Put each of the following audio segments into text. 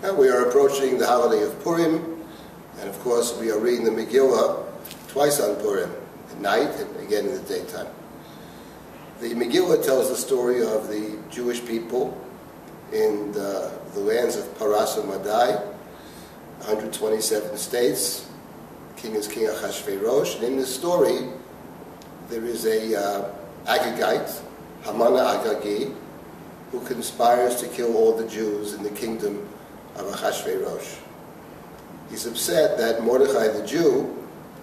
And we are approaching the holiday of Purim, and of course we are reading the Megillah twice on Purim, at night and again in the daytime. The Megillah tells the story of the Jewish people in the lands of Paras and Madai, 127 states. The king is King Achashverosh, and in this story there is a Agagite, Hamana Agagi, who conspires to kill all the Jews in the kingdom of Achashverosh. He's upset that Mordechai the Jew,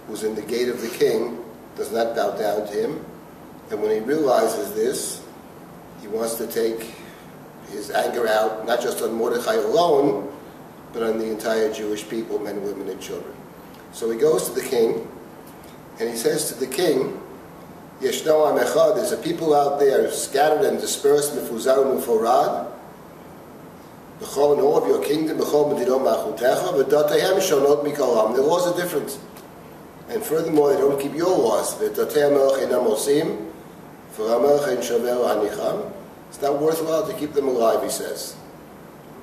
who's in the gate of the king, does not bow down to him, and when he realizes this, he wants to take his anger out not just on Mordechai alone, but on the entire Jewish people, men, women, and children. So he goes to the king, and he says to the king, Yeshno Am Echad, there's a people out there scattered and dispersed, mefuzar u'meforad, b'chol in all of your kingdom, b'chol medidot malchutecha, v'dateihem shonot mikol am. Their laws are different. And furthermore, they don't keep your laws. V'datei melech einam osim, v'ramelech ein shaver hanicham. It's not worthwhile to keep them alive, he says.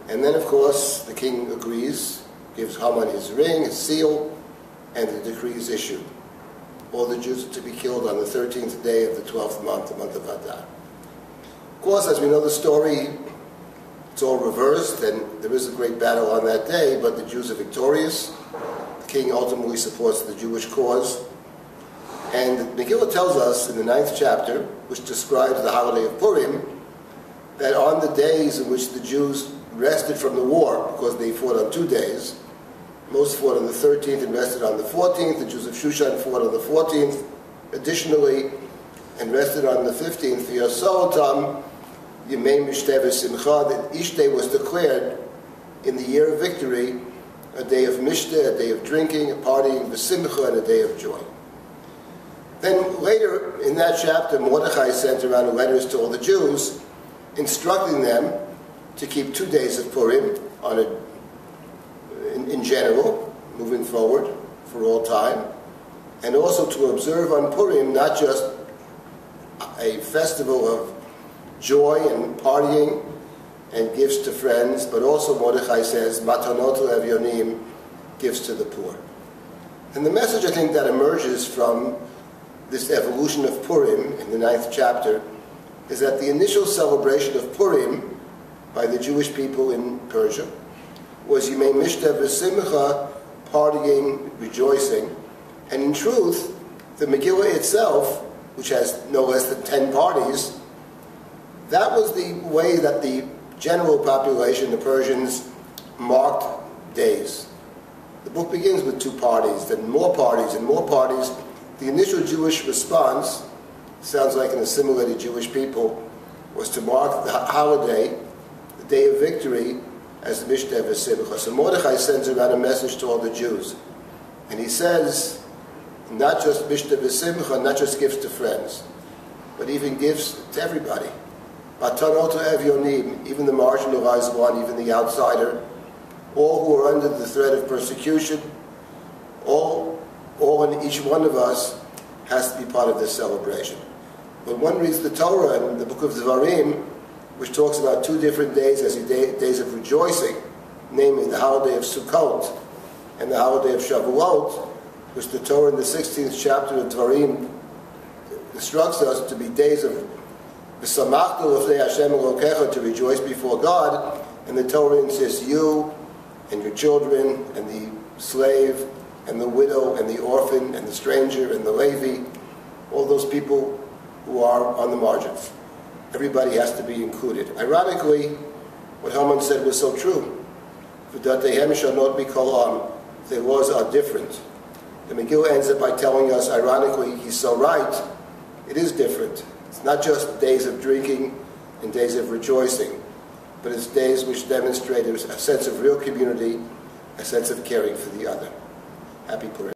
And then, of course, the king agrees, gives Haman his ring, his seal, and the decree is issued. All the Jews are to be killed on the 13th day of the 12th month, the month of Adar. Of course, as we know the story, it's all reversed, and there is a great battle on that day, but the Jews are victorious. The king ultimately supports the Jewish cause. And Megillah tells us in the 9th chapter, which describes the holiday of Purim, that on the days in which the Jews rested from the war, because they fought on 2 days, most fought on the 13th and rested on the 14th. The Jews of Shushan fought on the 14th, additionally, and rested on the 15th. V'yasotam Yemei Mishteh V'Simcha, that each day was declared in the year of victory a day of Mishteh, a day of drinking, a partying, V'Simcha, and a day of joy. Then later in that chapter, Mordechai sent around letters to all the Jews, instructing them to keep 2 days of Purim in general, moving forward for all time, and also to observe on Purim not just a festival of joy and partying and gifts to friends, but also Mordechai says, Matanot le'evyonim, gifts to the poor. And the message, I think, that emerges from this evolution of Purim in the 9th chapter is that the initial celebration of Purim by the Jewish people in Persia was Yemei Mishteh V'Simcha, partying, rejoicing. And in truth, the Megillah itself, which has no less than 10 parties, that was the way that the general population, the Persians, marked days. The book begins with 2 parties, then more parties and more parties. The initial Jewish response, sounds like an assimilated Jewish people, was to mark the holiday, the day of victory, as the Mishteh V'Simcha. So Mordechai sends around a message to all the Jews. And he says, not just Mishteh V'Simcha, not just gifts to friends, but even gifts to everybody. Matanot le'evyonim, even the marginalized one, even the outsider, all who are under the threat of persecution, all and each one of us has to be part of this celebration. When one reads the Torah in the book of Devarim, which talks about 2 different days as days of rejoicing, namely the holiday of Sukkot and the holiday of Shavuot, which the Torah in the 16th chapter of Devarim instructs us to be days of V'samachtu l'fnei Hashem Elokecha, to rejoice before God, and the Torah insists you and your children and the slave and the widow and the orphan and the stranger and the Levi, all those people who are on the margins. Everybody has to be included. Ironically, what Haman said was so true. V'dateihem shonot mikol am. Their laws are different. The Megillah ends up by telling us, ironically, he's so right, it is different. It's not just days of drinking and days of rejoicing, but it's days which demonstrate a sense of real community, a sense of caring for the other. Happy Purim.